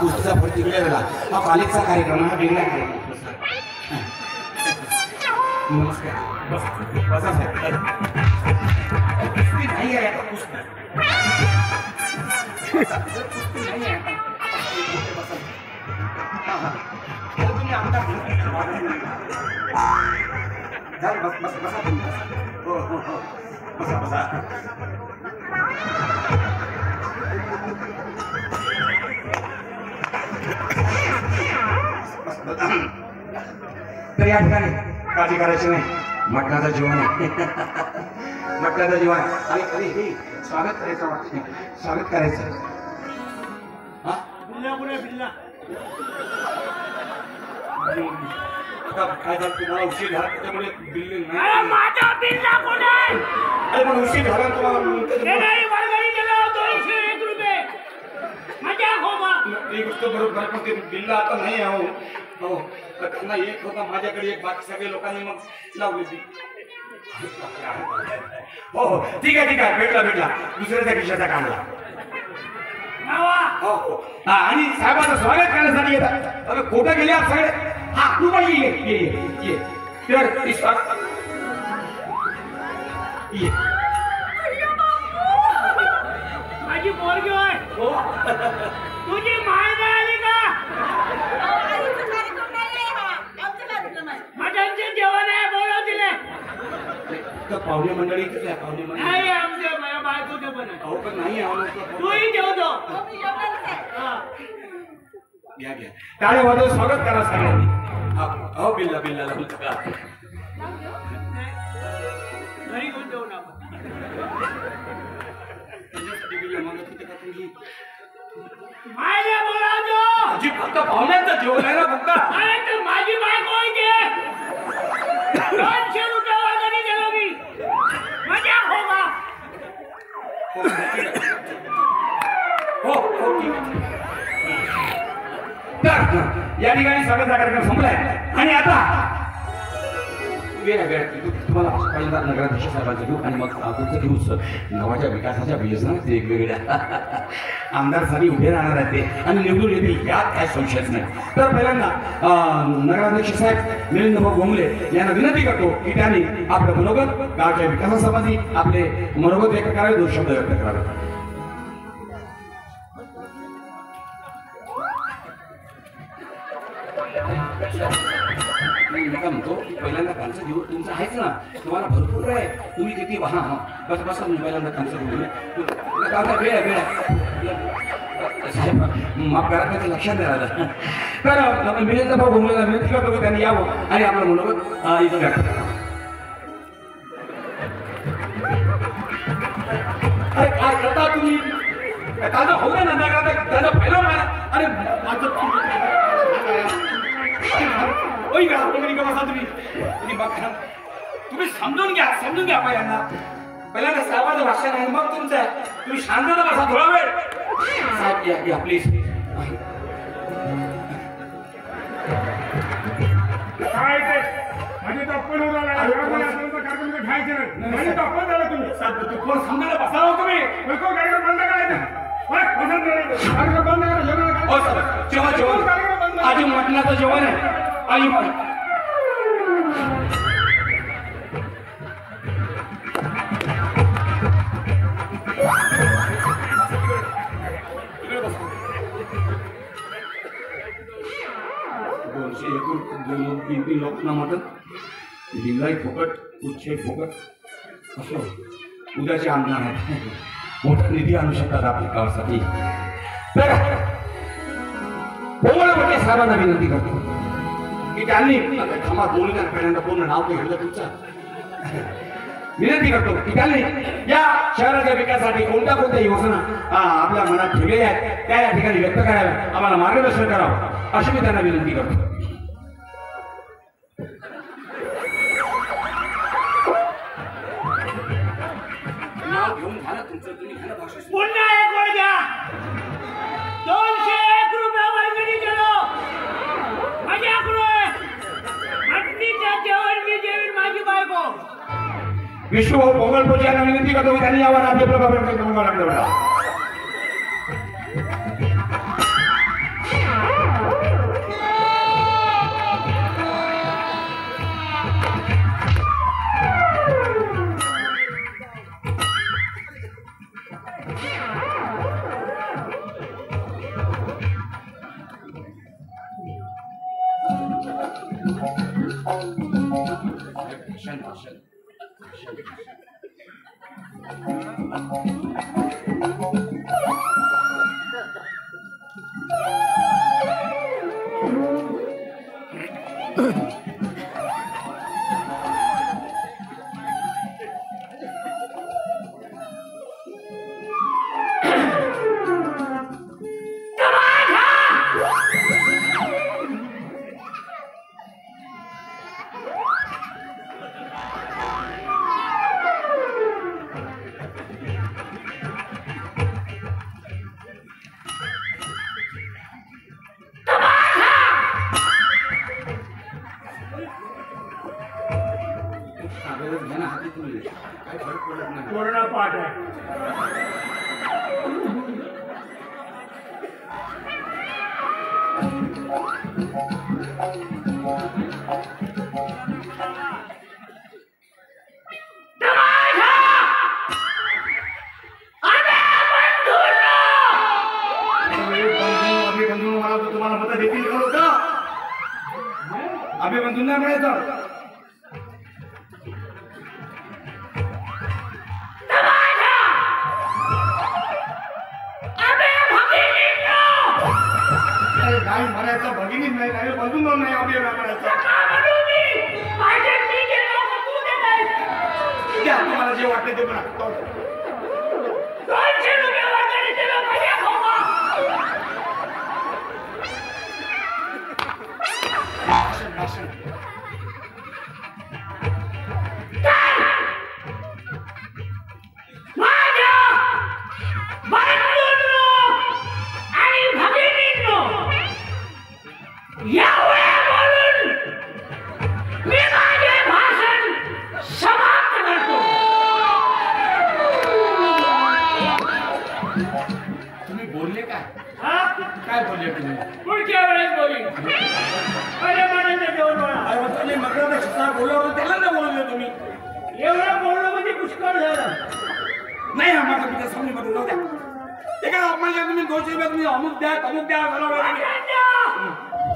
कुस्तीचा फळ तिकडे गेला हा कॉलेजचा कार्यक्रम हा वेगळा कार्यक्रम नमस्कार बसा बसा साहेब कुस्ती नाही आहे आता कुस्ती नाही आहे तुम्ही आमदार बस बस बसा तुम्ही हो हो हो बसा बसा तर या ठिकाणी काळजी करायची नाही मटणाचं जीवन आहे मटणाचं जीवन आणि कधी हे स्वागत करायचं वाटतं स्वागत करायचं हा काय झालं तुम्हाला उशीर झाला त्याच्यामुळे बिल्डिंग नाही माझा बिल्ला कोण आहे अरे पण उशीर झाला तुम्हाला नाही वर्गणी दिला 201 रुपये मजा हो बा एक गोष्ट बरोबर पण ते बिल्ला आता नाही आहे हो त्यांना एक होता माझ्याकडे एक बाकी सगळे लोकांनी मग लावली ती हो हो ठीक आहे भेटला दुसऱ्याच्या खिशाचा काढला हो हो हा आणि साहेबांचं स्वागत करण्यासाठी येतात अरे खोटं गेले आप सगळे हा तू पण ये तर ये माझी पोरगी होय हो तुझी माय नाही आली का मटनचे जेवण आहे बोलव तिने पाहुणे मंडळी इथेच आहे पाहुणे मंडळी नाही आमच्या माझ्या बायकोचं पण आहे अहो पण नाही तूही जेवतो घ्या टाळे वाजवून स्वागत करा सगळ्यांनी अहो बिल्ला लावून का घरी घेऊन जाऊ ना त्याच्यासाठी बिल्ला मागत होते का तुम्ही मायला बोलावतो जी फक्त पाहुण्यांचं जेवण आहे ना फक्त अरे तर माझी बायको होती 200 रुपये वर्गणी दिलो मी मजा हो बा हो तर या ठिकाणी स्वागताचा कार्यक्रम संपलाय आणि आता वेळ तुम्हाला पहिल्यांदा नगराध्यक्ष साहेबांचं घेऊ आणि मग पुढचं घेऊच गावाच्या विकासाच्या योजना वेगवेगळ्या आमदार साहेब उभे राहणार आहेत ते आणि निवडून येतील यात काय संशयच नाही तर पहिल्यांदा नगराध्यक्ष साहेब मिलिंद भाऊ गोंगले यांना विनंती करतो की त्यांनी आपलं मनोगत गावाच्या विकासासंबंधी आपले मनोगत व्यक्त करावे 2 शब्द व्यक्त करावे म्हणतो पहिल्यांदा त्यांचं घेऊन तुमचं आहेच ना तुम्हाला भरपूर आहे तुम्ही किती हा बस बसा मी पहिल्यांदा त्यांचं घेऊन वेळ साहेब माफ करा त्याचं लक्षात नाही राहिलं तर मिलिंद भाऊ घुमलेला विनंती करतो की त्यांनी यावं आणि आपलं मनोगत इथं व्यक्त करा अरे काय करता तुम्ही त्याचं होऊ दे ना त्याचं पहिलं अरे माझं तुम्ही समजून घ्या पहिल्यांदा साहेबांचं भाषण आहे मग तुमचं आहे तुम्ही शांत बसा थोडा वेळ साहेब या प्लीज काय म्हणजे तप्पन होणार तुम्ही कोण समजायला बसावं तुम्ही कार्यक्रम बंद करायचं जेवण आधी मटणाचं जेवण आहे आई तीन लोक ना मटन बिल्लाही फुकट उच्चे फुकट असो उद्याचे आमदार आहेत मोठा निधी आणू शकतात आपल्या गावासाठी तर साहेबांना विनंती करतो की त्यांनी थांबा बोलण्या पहिल्यांदा पूर्ण नाव ते घेतलं तुमचं विनंती करतो की त्यांनी या शहराच्या विकासासाठी कोणत्या योजना आपल्या मनात ठेवलेल्या आहेत त्या या ठिकाणी व्यक्त कराव्या आम्हाला मार्गदर्शन करावं अशी मी त्यांना विनंती करतो पुन्हा एक वेळ द्या 201 रुपये वर्गणी दिलो माझ्याकडे मटणीचं जेवण मी जेवीन माझी बायको विष्णू पोंगलपूर यांना विनंती करतो त्यांनी यावर आपले प्रभाव व्यक्त करून भाषण भाषण कोरोना पाठ आहे. तुम्हाला मत देतील का लोक? अभिबंधूंना मिळायचं. नाही म्हणायचं भगिनी नाही नाही बंधून नाही अभियान म्हणायचं. तुम्हाला जे वाटते ते म्हणा. तुम्ही बोलले काय? काय बोलले तुम्ही? पुढच्या वेळेस बोली. बोलवलं त्याला ना बोलले तुम्ही. एवढं बोलणं म्हणजे पुष्कळ झालं. नाही आम्हाला तुमच्या समोर बदल जाऊ द्या. ते काय अपमान तुम्ही 200 रुपये तुम्ही अमुक द्या अमुक द्या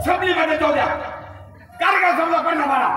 सबली मध्ये जाऊ द्या. काय समजा पण मला